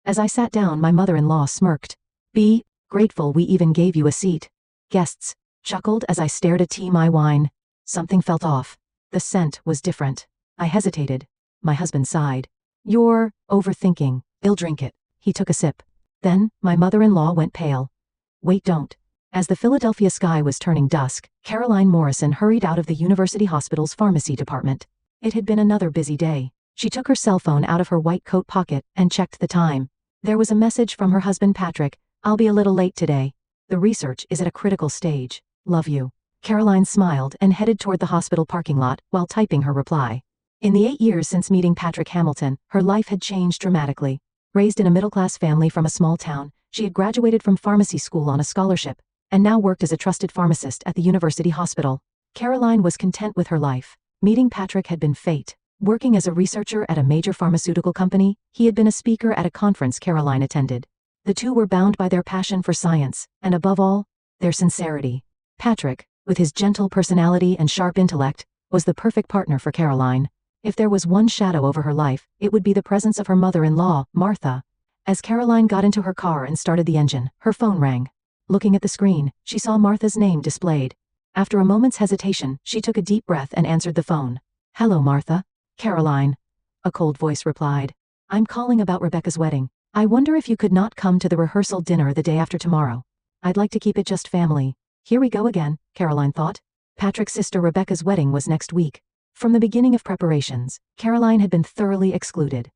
As I sat down, my mother-in-law smirked. Be grateful we even gave you a seat. Guests chuckled as I stared at my wine. Something felt off. The scent was different. I hesitated. My husband sighed. You're overthinking. I'll drink it. He took a sip. Then, my mother-in-law went pale. Wait, don't. As the Philadelphia sky was turning dusk, Caroline Morrison hurried out of the University Hospital's pharmacy department. It had been another busy day. She took her cell phone out of her white coat pocket and checked the time. There was a message from her husband Patrick. I'll be a little late today. The research is at a critical stage. Love you. Caroline smiled and headed toward the hospital parking lot while typing her reply. In the 8 years since meeting Patrick Hamilton, her life had changed dramatically. Raised in a middle-class family from a small town, she had graduated from pharmacy school on a scholarship, and now worked as a trusted pharmacist at the university hospital. Caroline was content with her life. Meeting Patrick had been fate. Working as a researcher at a major pharmaceutical company, he had been a speaker at a conference Caroline attended. The two were bound by their passion for science, and above all, their sincerity. Patrick, with his gentle personality and sharp intellect, was the perfect partner for Caroline. If there was one shadow over her life, it would be the presence of her mother-in-law, Martha. As Caroline got into her car and started the engine, her phone rang. Looking at the screen, she saw Martha's name displayed. After a moment's hesitation, she took a deep breath and answered the phone. Hello, Martha. Caroline. A cold voice replied. I'm calling about Rebecca's wedding. I wonder if you could not come to the rehearsal dinner the day after tomorrow. I'd like to keep it just family. Here we go again, Caroline thought. Patrick's sister Rebecca's wedding was next week. From the beginning of preparations, Caroline had been thoroughly excluded.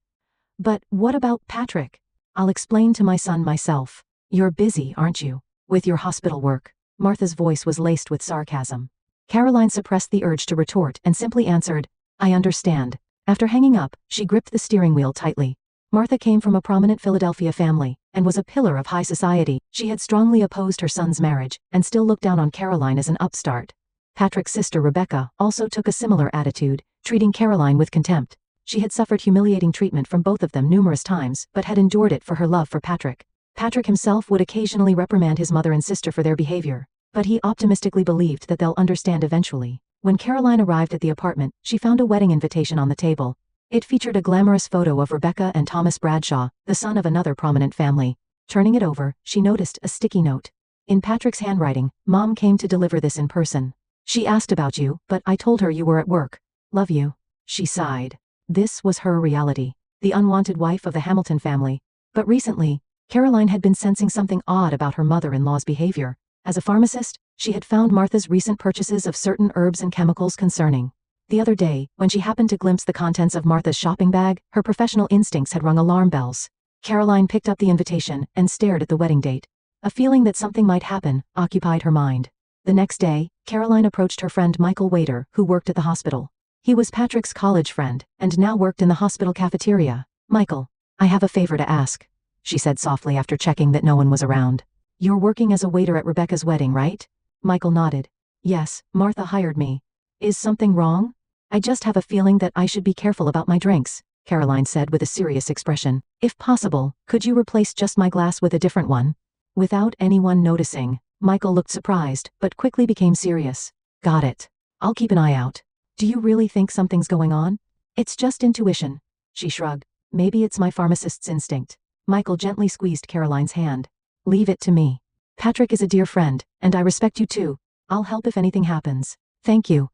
But what about Patrick? I'll explain to my son myself. You're busy, aren't you? With your hospital work. Martha's voice was laced with sarcasm. Caroline suppressed the urge to retort and simply answered, I understand. After hanging up, she gripped the steering wheel tightly. Martha came from a prominent Philadelphia family, and was a pillar of high society. She had strongly opposed her son's marriage, and still looked down on Caroline as an upstart. Patrick's sister Rebecca also took a similar attitude, treating Caroline with contempt. She had suffered humiliating treatment from both of them numerous times, but had endured it for her love for Patrick. Patrick himself would occasionally reprimand his mother and sister for their behavior, but he optimistically believed that they'll understand eventually. When Caroline arrived at the apartment, she found a wedding invitation on the table. It featured a glamorous photo of Rebecca and Thomas Bradshaw, the son of another prominent family. Turning it over, she noticed a sticky note. In Patrick's handwriting, Mom came to deliver this in person. She asked about you, but I told her you were at work. Love you. She sighed. This was her reality, the unwanted wife of the Hamilton family. But recently, Caroline had been sensing something odd about her mother-in-law's behavior. As a pharmacist, she had found Martha's recent purchases of certain herbs and chemicals concerning. The other day, when she happened to glimpse the contents of Martha's shopping bag, her professional instincts had rung alarm bells. Caroline picked up the invitation and stared at the wedding date. A feeling that something might happen occupied her mind. The next day, Caroline approached her friend Michael Waiter, who worked at the hospital. He was Patrick's college friend, and now worked in the hospital cafeteria. Michael, I have a favor to ask, she said softly after checking that no one was around. You're working as a waiter at Rebecca's wedding, right? Michael nodded. Yes, Martha hired me. Is something wrong? I just have a feeling that I should be careful about my drinks, Caroline said with a serious expression. If possible, could you replace just my glass with a different one? Without anyone noticing, Michael looked surprised, but quickly became serious. Got it. I'll keep an eye out. Do you really think something's going on? It's just intuition. She shrugged. Maybe it's my pharmacist's instinct. Michael gently squeezed Caroline's hand. Leave it to me. Patrick is a dear friend, and I respect you too. I'll help if anything happens. Thank you.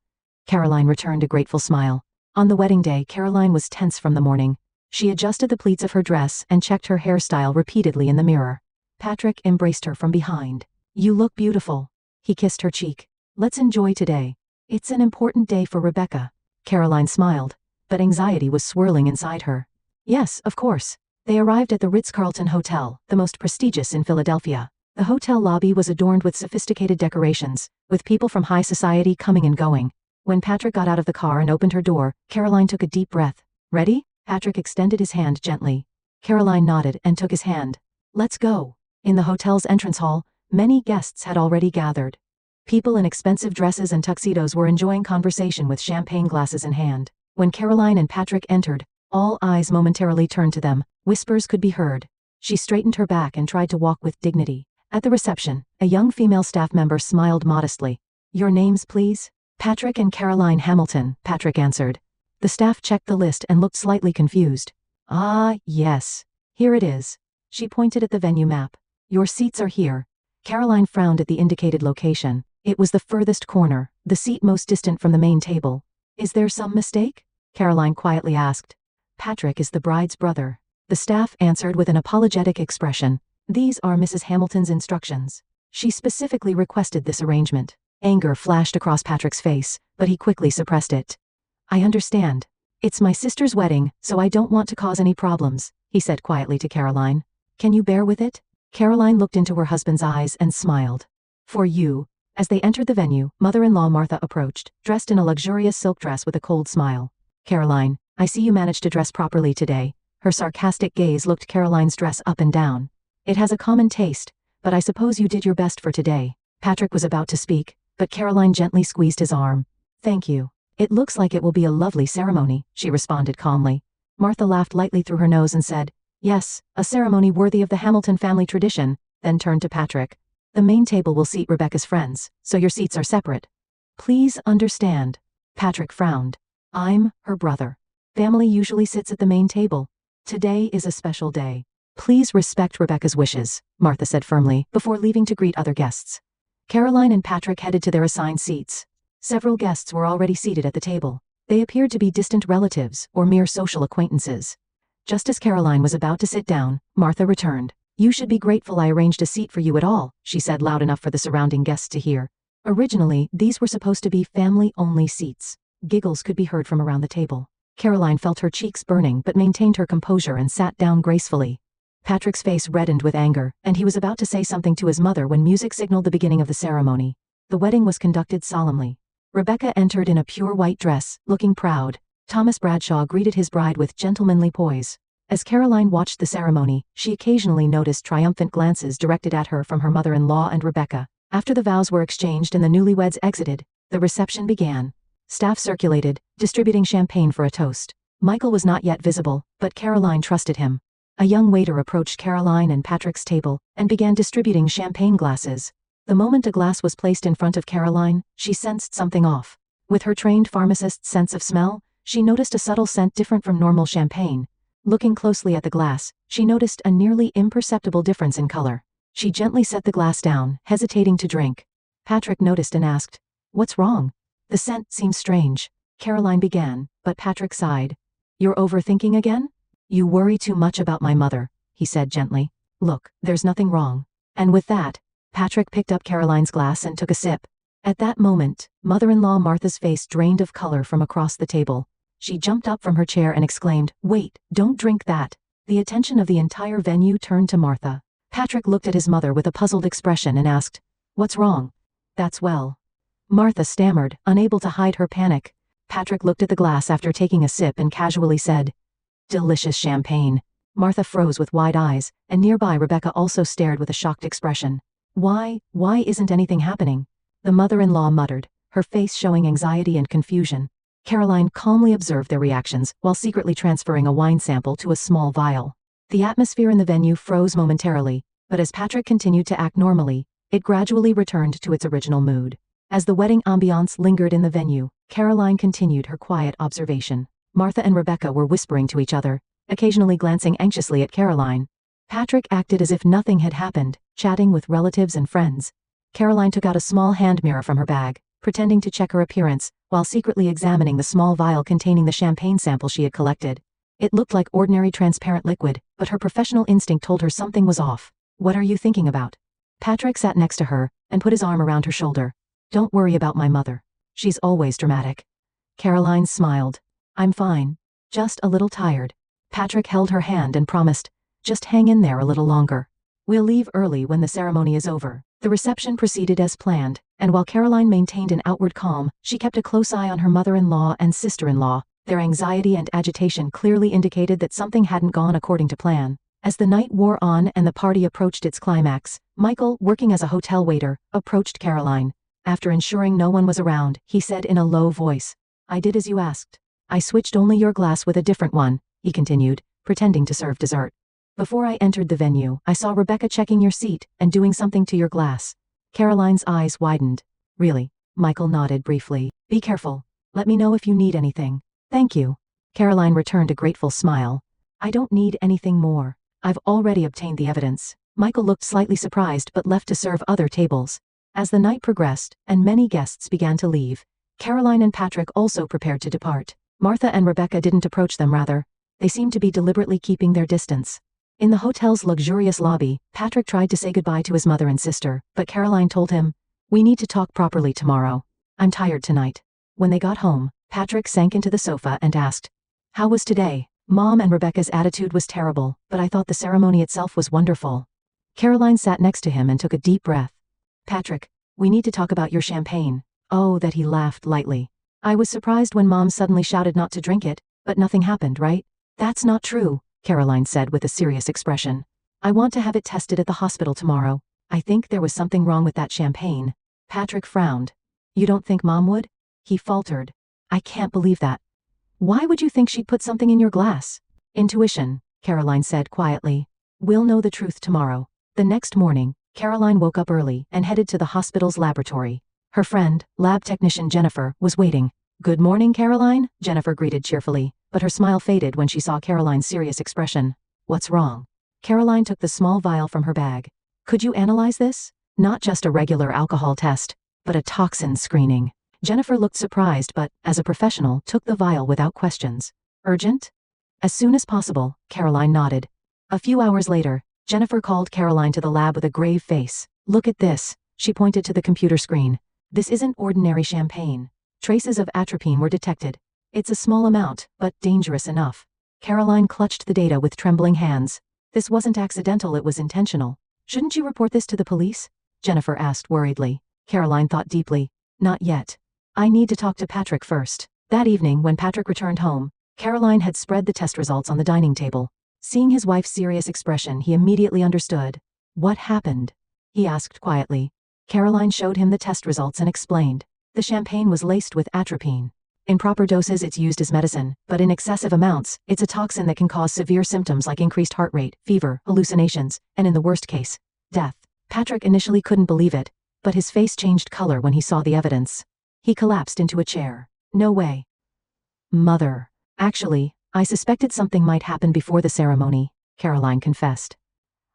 Caroline returned a grateful smile. On the wedding day, Caroline was tense from the morning. She adjusted the pleats of her dress and checked her hairstyle repeatedly in the mirror. Patrick embraced her from behind. You look beautiful. He kissed her cheek. Let's enjoy today. It's an important day for Rebecca. Caroline smiled, but anxiety was swirling inside her. Yes, of course. They arrived at the Ritz-Carlton Hotel, the most prestigious in Philadelphia. The hotel lobby was adorned with sophisticated decorations, with people from high society coming and going. When Patrick got out of the car and opened her door, Caroline took a deep breath. Ready? Patrick extended his hand gently. Caroline nodded and took his hand. Let's go. In the hotel's entrance hall, many guests had already gathered. People in expensive dresses and tuxedos were enjoying conversation with champagne glasses in hand. When Caroline and Patrick entered, all eyes momentarily turned to them. Whispers could be heard. She straightened her back and tried to walk with dignity. At the reception, a young female staff member smiled modestly. Your names, please? Patrick and Caroline Hamilton, Patrick answered. The staff checked the list and looked slightly confused. Ah, yes. Here it is. She pointed at the venue map. Your seats are here. Caroline frowned at the indicated location. It was the furthest corner, the seat most distant from the main table. Is there some mistake? Caroline quietly asked. Patrick is the bride's brother. The staff answered with an apologetic expression. These are Mrs. Hamilton's instructions. She specifically requested this arrangement. Anger flashed across Patrick's face, but he quickly suppressed it. I understand. It's my sister's wedding, so I don't want to cause any problems, he said quietly to Caroline. Can you bear with it? Caroline looked into her husband's eyes and smiled. For you. As they entered the venue, mother-in-law Martha approached, dressed in a luxurious silk dress with a cold smile. Caroline, I see you managed to dress properly today. Her sarcastic gaze looked Caroline's dress up and down. It has a common taste, but I suppose you did your best for today. Patrick was about to speak, but Caroline gently squeezed his arm. Thank you. It looks like it will be a lovely ceremony, she responded calmly. Martha laughed lightly through her nose and said, Yes, a ceremony worthy of the Hamilton family tradition, then turned to Patrick. The main table will seat Rebecca's friends, so your seats are separate. Please understand. Patrick frowned. I'm her brother. Family usually sits at the main table. Today is a special day. Please respect Rebecca's wishes, Martha said firmly, before leaving to greet other guests. Caroline and Patrick headed to their assigned seats. Several guests were already seated at the table. They appeared to be distant relatives or mere social acquaintances. Just as Caroline was about to sit down, Martha returned. You should be grateful I arranged a seat for you at all, she said loud enough for the surrounding guests to hear. Originally, these were supposed to be family-only seats. Giggles could be heard from around the table. Caroline felt her cheeks burning but maintained her composure and sat down gracefully. Patrick's face reddened with anger, and he was about to say something to his mother when music signaled the beginning of the ceremony. The wedding was conducted solemnly. Rebecca entered in a pure white dress, looking proud. Thomas Bradshaw greeted his bride with gentlemanly poise. As Caroline watched the ceremony, she occasionally noticed triumphant glances directed at her from her mother-in-law and Rebecca. After the vows were exchanged and the newlyweds exited, the reception began. Staff circulated, distributing champagne for a toast. Michael was not yet visible, but Caroline trusted him. A young waiter approached Caroline and Patrick's table and began distributing champagne glasses. The moment a glass was placed in front of Caroline, she sensed something off. With her trained pharmacist's sense of smell, she noticed a subtle scent different from normal champagne. Looking closely at the glass, she noticed a nearly imperceptible difference in color. She gently set the glass down, hesitating to drink. Patrick noticed and asked, What's wrong? The scent seems strange. Caroline began, but Patrick sighed. You're overthinking again? You worry too much about my mother, he said gently. Look, there's nothing wrong. And with that, Patrick picked up Caroline's glass and took a sip. At that moment, mother-in-law Martha's face drained of color from across the table. She jumped up from her chair and exclaimed, Wait, don't drink that. The attention of the entire venue turned to Martha. Patrick looked at his mother with a puzzled expression and asked, What's wrong? That's well. Martha stammered, unable to hide her panic. Patrick looked at the glass after taking a sip and casually said, Delicious champagne. Martha froze with wide eyes, and nearby Rebecca also stared with a shocked expression. Why isn't anything happening? The mother-in-law muttered, her face showing anxiety and confusion. Caroline calmly observed their reactions while secretly transferring a wine sample to a small vial. The atmosphere in the venue froze momentarily, but as Patrick continued to act normally, it gradually returned to its original mood. As the wedding ambiance lingered in the venue, Caroline continued her quiet observation. Martha and Rebecca were whispering to each other, occasionally glancing anxiously at Caroline. Patrick acted as if nothing had happened, chatting with relatives and friends. Caroline took out a small hand mirror from her bag, pretending to check her appearance, while secretly examining the small vial containing the champagne sample she had collected. It looked like ordinary transparent liquid, but her professional instinct told her something was off. What are you thinking about? Patrick sat next to her, and put his arm around her shoulder. Don't worry about my mother. She's always dramatic. Caroline smiled. I'm fine. Just a little tired. Patrick held her hand and promised, just hang in there a little longer. We'll leave early when the ceremony is over. The reception proceeded as planned, and while Caroline maintained an outward calm, she kept a close eye on her mother-in-law and sister-in-law. Their anxiety and agitation clearly indicated that something hadn't gone according to plan. As the night wore on and the party approached its climax, Michael, working as a hotel waiter, approached Caroline. After ensuring no one was around, he said in a low voice, I did as you asked. I switched only your glass with a different one, he continued, pretending to serve dessert. Before I entered the venue, I saw Rebecca checking your seat and doing something to your glass. Caroline's eyes widened. Really? Michael nodded briefly. Be careful. Let me know if you need anything. Thank you. Caroline returned a grateful smile. I don't need anything more. I've already obtained the evidence. Michael looked slightly surprised but left to serve other tables. As the night progressed, and many guests began to leave, Caroline and Patrick also prepared to depart. Martha and Rebecca didn't approach them, rather. They seemed to be deliberately keeping their distance. In the hotel's luxurious lobby, Patrick tried to say goodbye to his mother and sister, but Caroline told him, "We need to talk properly tomorrow. I'm tired tonight." When they got home, Patrick sank into the sofa and asked, "How was today?" Mom and Rebecca's attitude was terrible, but I thought the ceremony itself was wonderful. Caroline sat next to him and took a deep breath. "Patrick, we need to talk about your champagne." Oh, that he laughed lightly. "I was surprised when Mom suddenly shouted not to drink it, but nothing happened, right?" "That's not true," Caroline said with a serious expression. "I want to have it tested at the hospital tomorrow. I think there was something wrong with that champagne." Patrick frowned. "You don't think Mom would?" He faltered. "I can't believe that. Why would you think she'd put something in your glass?" "Intuition," Caroline said quietly. "We'll know the truth tomorrow." The next morning, Caroline woke up early and headed to the hospital's laboratory. Her friend, lab technician Jennifer, was waiting. "Good morning, Caroline," Jennifer greeted cheerfully, but her smile faded when she saw Caroline's serious expression. "What's wrong?" Caroline took the small vial from her bag. "Could you analyze this? Not just a regular alcohol test, but a toxin screening." Jennifer looked surprised but, as a professional, took the vial without questions. "Urgent?" "As soon as possible," Caroline nodded. A few hours later, Jennifer called Caroline to the lab with a grave face. "Look at this," she pointed to the computer screen. "This isn't ordinary champagne. Traces of atropine were detected. It's a small amount, but dangerous enough." Caroline clutched the data with trembling hands. "This wasn't accidental, it was intentional. Shouldn't you report this to the police?" Jennifer asked worriedly. Caroline thought deeply. "Not yet. I need to talk to Patrick first." That evening, when Patrick returned home, Caroline had spread the test results on the dining table. Seeing his wife's serious expression, he immediately understood. "What happened?" he asked quietly. Caroline showed him the test results and explained. The champagne was laced with atropine. In proper doses it's used as medicine, but in excessive amounts, it's a toxin that can cause severe symptoms like increased heart rate, fever, hallucinations, and in the worst case, death. Patrick initially couldn't believe it, but his face changed color when he saw the evidence. He collapsed into a chair. "No way." "Mother. Actually, I suspected something might happen before the ceremony," Caroline confessed.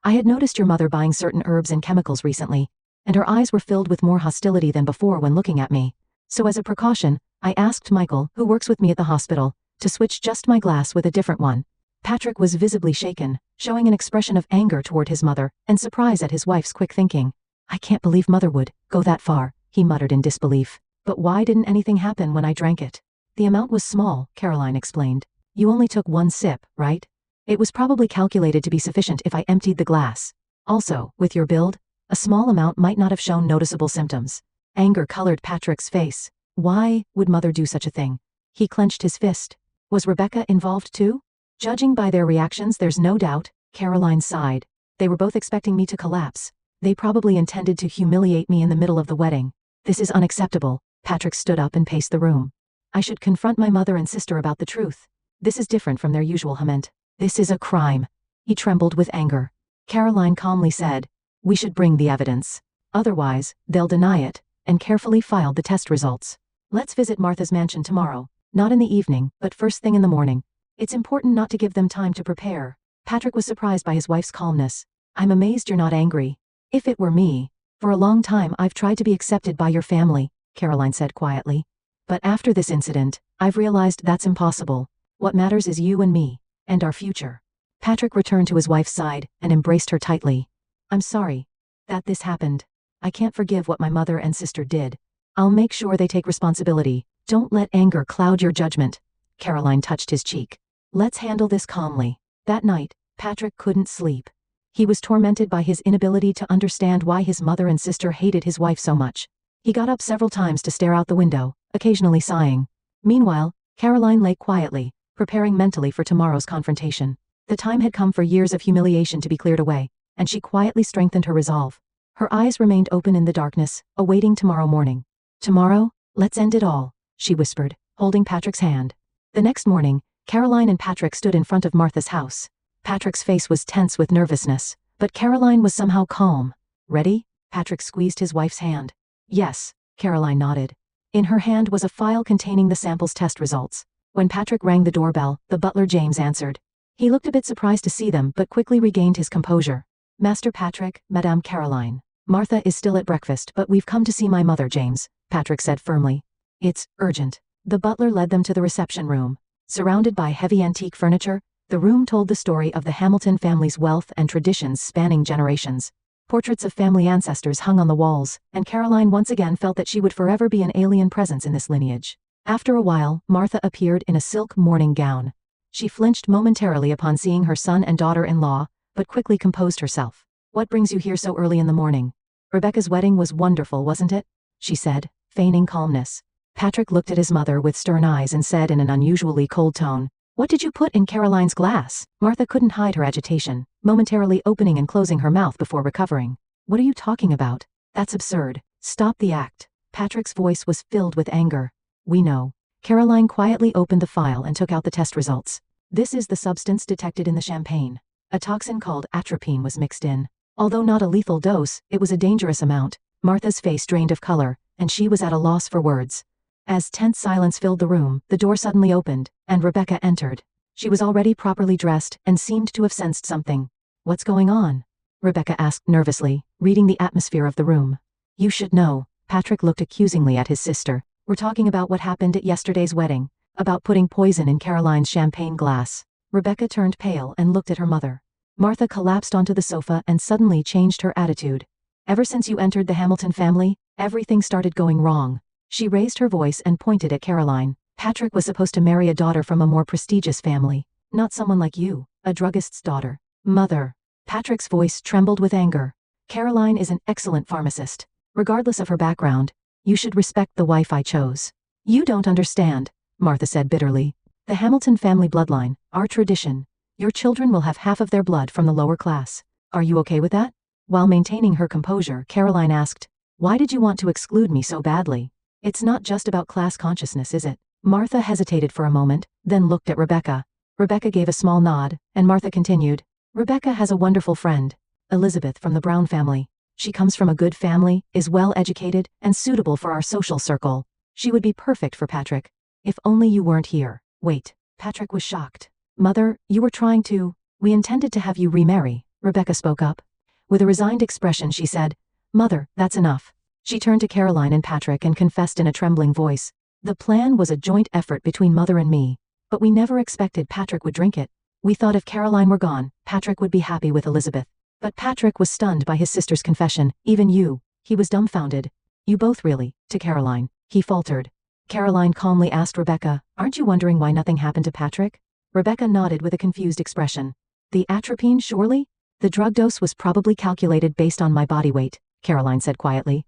"I had noticed your mother buying certain herbs and chemicals recently, and her eyes were filled with more hostility than before when looking at me. So as a precaution, I asked Michael, who works with me at the hospital, to switch just my glass with a different one." Patrick was visibly shaken, showing an expression of anger toward his mother, and surprise at his wife's quick thinking. "I can't believe Mother would go that far," he muttered in disbelief. "But why didn't anything happen when I drank it?" "The amount was small," Caroline explained. "You only took one sip, right? It was probably calculated to be sufficient if I emptied the glass. Also, with your build, a small amount might not have shown noticeable symptoms." Anger colored Patrick's face. Why would Mother do such a thing? He clenched his fist. Was Rebecca involved too? "Judging by their reactions, there's no doubt," Caroline sighed. "They were both expecting me to collapse. They probably intended to humiliate me in the middle of the wedding. This is unacceptable." Patrick stood up and paced the room. "I should confront my mother and sister about the truth. This is different from their usual hement. This is a crime." He trembled with anger. Caroline calmly said, "We should bring the evidence. Otherwise, they'll deny it," and carefully filed the test results. "Let's visit Martha's mansion tomorrow. Not in the evening, but first thing in the morning. It's important not to give them time to prepare." Patrick was surprised by his wife's calmness. "I'm amazed you're not angry." "If it were me. For a long time I've tried to be accepted by your family," Caroline said quietly. "But after this incident, I've realized that's impossible. What matters is you and me, and our future." Patrick returned to his wife's side and embraced her tightly. "I'm sorry that this happened. I can't forgive what my mother and sister did. I'll make sure they take responsibility. Don't let anger cloud your judgment." Caroline touched his cheek. "Let's handle this calmly." That night, Patrick couldn't sleep. He was tormented by his inability to understand why his mother and sister hated his wife so much. He got up several times to stare out the window, occasionally sighing. Meanwhile, Caroline lay quietly, preparing mentally for tomorrow's confrontation. The time had come for years of humiliation to be cleared away, and she quietly strengthened her resolve. Her eyes remained open in the darkness, awaiting tomorrow morning. "Tomorrow, let's end it all," she whispered, holding Patrick's hand. The next morning, Caroline and Patrick stood in front of Martha's house. Patrick's face was tense with nervousness, but Caroline was somehow calm. "Ready?" Patrick squeezed his wife's hand. "Yes," Caroline nodded. In her hand was a file containing the sample's test results. When Patrick rang the doorbell, the butler James answered. He looked a bit surprised to see them but quickly regained his composure. Master Patrick, Madame Caroline. Martha is still at breakfast but we've come to see my mother, James, Patrick said firmly. It's urgent. The butler led them to the reception room. Surrounded by heavy antique furniture, the room told the story of the Hamilton family's wealth and traditions spanning generations. Portraits of family ancestors hung on the walls, and Caroline once again felt that she would forever be an alien presence in this lineage. After a while, Martha appeared in a silk morning gown. She flinched momentarily upon seeing her son and daughter-in-law, but quickly composed herself. What brings you here so early in the morning? Rebecca's wedding was wonderful, wasn't it? She said, feigning calmness. Patrick looked at his mother with stern eyes and said in an unusually cold tone, What did you put in Caroline's glass? Martha couldn't hide her agitation, momentarily opening and closing her mouth before recovering. What are you talking about? That's absurd. Stop the act. Patrick's voice was filled with anger. We know. Caroline quietly opened the file and took out the test results. This is the substance detected in the champagne. A toxin called atropine was mixed in. Although not a lethal dose, it was a dangerous amount. Martha's face drained of color, and she was at a loss for words. As tense silence filled the room, the door suddenly opened, and Rebecca entered. She was already properly dressed and seemed to have sensed something. What's going on? Rebecca asked nervously, reading the atmosphere of the room. You should know. Patrick looked accusingly at his sister. We're talking about what happened at yesterday's wedding, about putting poison in Caroline's champagne glass. Rebecca turned pale and looked at her mother. Martha collapsed onto the sofa and suddenly changed her attitude. Ever since you entered the Hamilton family, everything started going wrong. She raised her voice and pointed at Caroline. Patrick was supposed to marry a daughter from a more prestigious family, not someone like you, a druggist's daughter. Mother. Patrick's voice trembled with anger. Caroline is an excellent pharmacist. Regardless of her background, you should respect the wife I chose. You don't understand, Martha said bitterly. The Hamilton family bloodline, our tradition. Your children will have half of their blood from the lower class. Are you okay with that? While maintaining her composure, Caroline asked, Why did you want to exclude me so badly? It's not just about class consciousness, is it? Martha hesitated for a moment, then looked at Rebecca. Rebecca gave a small nod, and Martha continued, Rebecca has a wonderful friend, Elizabeth from the Brown family. She comes from a good family, is well educated, and suitable for our social circle. She would be perfect for Patrick. If only you weren't here. Wait. Patrick was shocked. Mother, you were trying to... We intended to have you remarry, Rebecca spoke up. With a resigned expression she said, Mother, that's enough. She turned to Caroline and Patrick and confessed in a trembling voice. The plan was a joint effort between Mother and me, but we never expected Patrick would drink it. We thought if Caroline were gone, Patrick would be happy with Elizabeth. But Patrick was stunned by his sister's confession, even you. He was dumbfounded. You both really, to Caroline, he faltered. Caroline calmly asked Rebecca, Aren't you wondering why nothing happened to Patrick? Rebecca nodded with a confused expression. The atropine, surely? The drug dose was probably calculated based on my body weight, Caroline said quietly.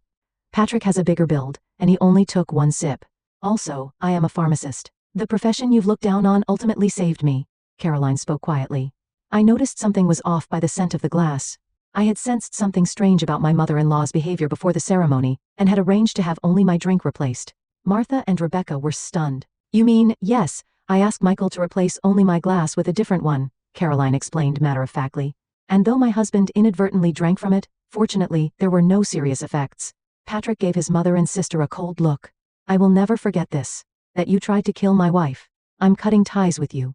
Patrick has a bigger build, and he only took one sip. Also, I am a pharmacist. The profession you've looked down on ultimately saved me, Caroline spoke quietly. I noticed something was off by the scent of the glass. I had sensed something strange about my mother-in-law's behavior before the ceremony, and had arranged to have only my drink replaced. Martha and Rebecca were stunned. You mean, yes, I asked Michael to replace only my glass with a different one, Caroline explained matter-of-factly. And though my husband inadvertently drank from it, fortunately, there were no serious effects. Patrick gave his mother and sister a cold look. I will never forget this. That you tried to kill my wife. I'm cutting ties with you.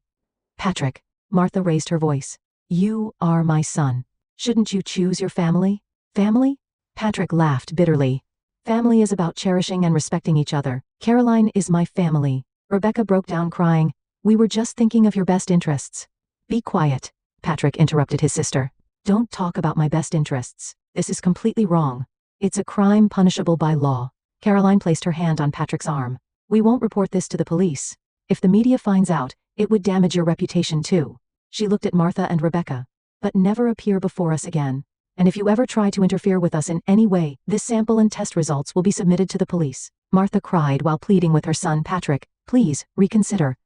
Patrick. Martha raised her voice. You are my son. Shouldn't you choose your family? Family? Patrick laughed bitterly. Family is about cherishing and respecting each other. Caroline is my family. Rebecca broke down crying. We were just thinking of your best interests. Be quiet, Patrick interrupted his sister. Don't talk about my best interests. This is completely wrong. It's a crime punishable by law. Caroline placed her hand on Patrick's arm. We won't report this to the police. If the media finds out, it would damage your reputation too. She looked at Martha and Rebecca. But never appear before us again. And if you ever try to interfere with us in any way, this sample and test results will be submitted to the police. Martha cried while pleading with her son Patrick. Please, reconsider.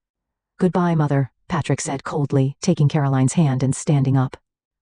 Goodbye, Mother, Patrick said coldly, taking Caroline's hand and standing up.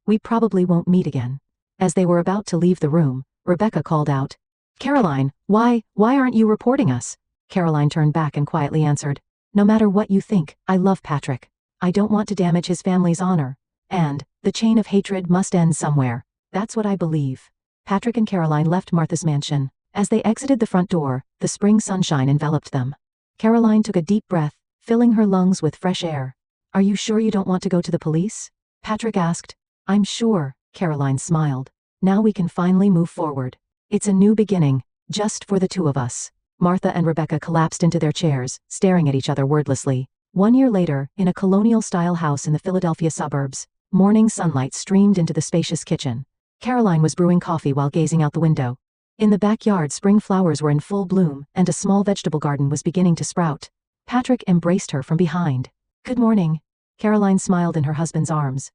We probably won't meet again. As they were about to leave the room, Rebecca called out. Caroline, why aren't you reporting us? Caroline turned back and quietly answered. No matter what you think, I love Patrick. I don't want to damage his family's honor. And, the chain of hatred must end somewhere. That's what I believe. Patrick and Caroline left Martha's mansion. As they exited the front door, the spring sunshine enveloped them. Caroline took a deep breath, filling her lungs with fresh air. Are you sure you don't want to go to the police? Patrick asked. I'm sure, Caroline smiled. Now we can finally move forward. It's a new beginning, just for the two of us. Martha and Rebecca collapsed into their chairs, staring at each other wordlessly. 1 year later, in a colonial-style house in the Philadelphia suburbs, morning sunlight streamed into the spacious kitchen. Caroline was brewing coffee while gazing out the window. In the backyard, spring flowers were in full bloom, and a small vegetable garden was beginning to sprout. Patrick embraced her from behind. Good morning. Caroline smiled in her husband's arms.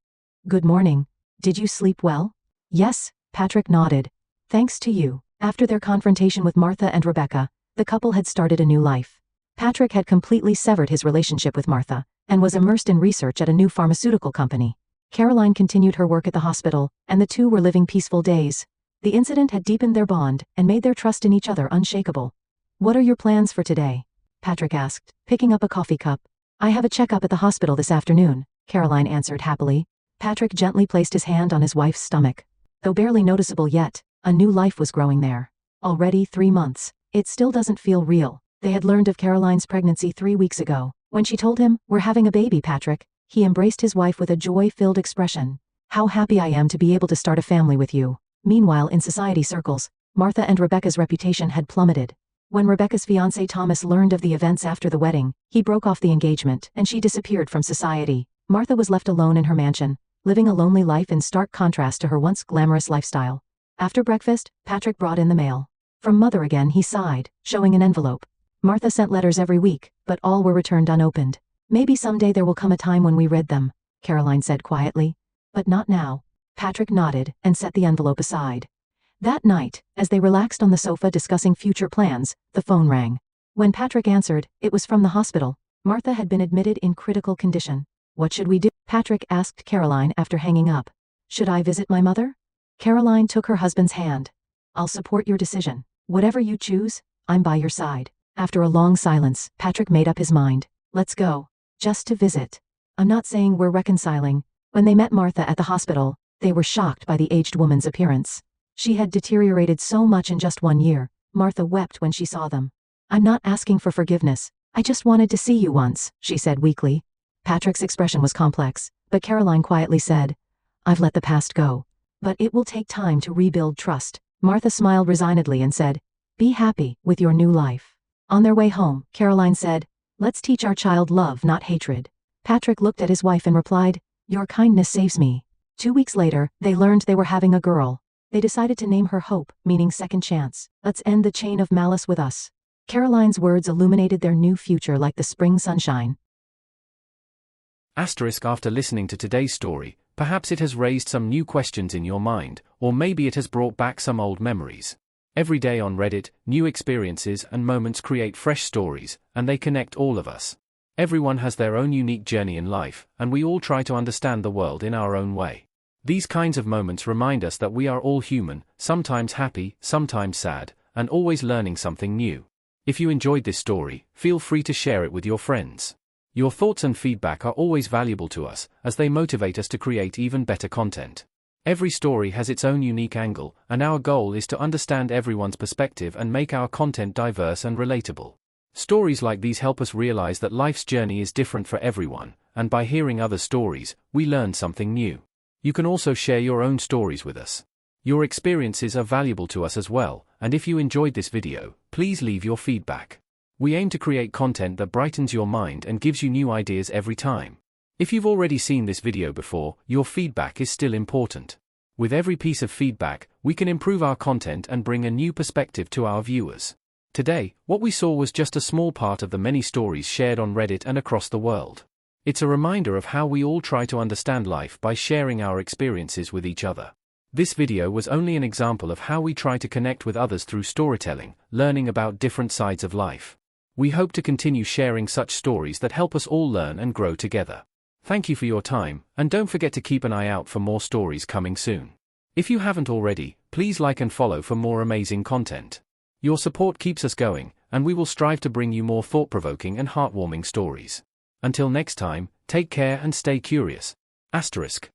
Good morning. Did you sleep well? Yes, Patrick nodded. Thanks to you. After their confrontation with Martha and Rebecca, the couple had started a new life. Patrick had completely severed his relationship with Martha, and was immersed in research at a new pharmaceutical company. Caroline continued her work at the hospital, and the two were living peaceful days. The incident had deepened their bond, and made their trust in each other unshakable. What are your plans for today? Patrick asked, picking up a coffee cup. I have a checkup at the hospital this afternoon, Caroline answered happily. Patrick gently placed his hand on his wife's stomach. Though barely noticeable yet, a new life was growing there. Already 3 months. It still doesn't feel real. They had learned of Caroline's pregnancy 3 weeks ago. When she told him, "We're having a baby, Patrick," he embraced his wife with a joy-filled expression. How happy I am to be able to start a family with you. Meanwhile, in society circles, Martha and Rebecca's reputation had plummeted. When Rebecca's fiancé Thomas learned of the events after the wedding, he broke off the engagement, and she disappeared from society. Martha was left alone in her mansion, living a lonely life in stark contrast to her once glamorous lifestyle. After breakfast, Patrick brought in the mail. From Mother again, he sighed, showing an envelope. Martha sent letters every week, but all were returned unopened. Maybe someday there will come a time when we read them, Caroline said quietly. But not now. Patrick nodded and set the envelope aside. That night, as they relaxed on the sofa discussing future plans, the phone rang. When Patrick answered, it was from the hospital. Martha had been admitted in critical condition. What should we do? Patrick asked Caroline after hanging up. Should I visit my mother? Caroline took her husband's hand. I'll support your decision. Whatever you choose, I'm by your side. After a long silence, Patrick made up his mind. Let's go. Just to visit. I'm not saying we're reconciling. When they met Martha at the hospital, they were shocked by the aged woman's appearance. She had deteriorated so much in just 1 year. Martha wept when she saw them. I'm not asking for forgiveness. I just wanted to see you once, she said weakly. Patrick's expression was complex, but Caroline quietly said, I've let the past go. But it will take time to rebuild trust. Martha smiled resignedly and said, Be happy with your new life. On their way home, Caroline said, Let's teach our child love, not hatred. Patrick looked at his wife and replied, Your kindness saves me. 2 weeks later, they learned they were having a girl. They decided to name her Hope, meaning second chance. Let's end the chain of malice with us. Caroline's words illuminated their new future like the spring sunshine. Asterisk after listening to today's story, perhaps it has raised some new questions in your mind, or maybe it has brought back some old memories. Every day on Reddit, new experiences and moments create fresh stories, and they connect all of us. Everyone has their own unique journey in life, and we all try to understand the world in our own way. These kinds of moments remind us that we are all human, sometimes happy, sometimes sad, and always learning something new. If you enjoyed this story, feel free to share it with your friends. Your thoughts and feedback are always valuable to us, as they motivate us to create even better content. Every story has its own unique angle, and our goal is to understand everyone's perspective and make our content diverse and relatable. Stories like these help us realize that life's journey is different for everyone, and by hearing other stories, we learn something new. You can also share your own stories with us. Your experiences are valuable to us as well, and if you enjoyed this video, please leave your feedback. We aim to create content that brightens your mind and gives you new ideas every time. If you've already seen this video before, your feedback is still important. With every piece of feedback, we can improve our content and bring a new perspective to our viewers. Today, what we saw was just a small part of the many stories shared on Reddit and across the world. It's a reminder of how we all try to understand life by sharing our experiences with each other. This video was only an example of how we try to connect with others through storytelling, learning about different sides of life. We hope to continue sharing such stories that help us all learn and grow together. Thank you for your time, and don't forget to keep an eye out for more stories coming soon. If you haven't already, please like and follow for more amazing content. Your support keeps us going, and we will strive to bring you more thought-provoking and heartwarming stories. Until next time, take care and stay curious. Asterisk.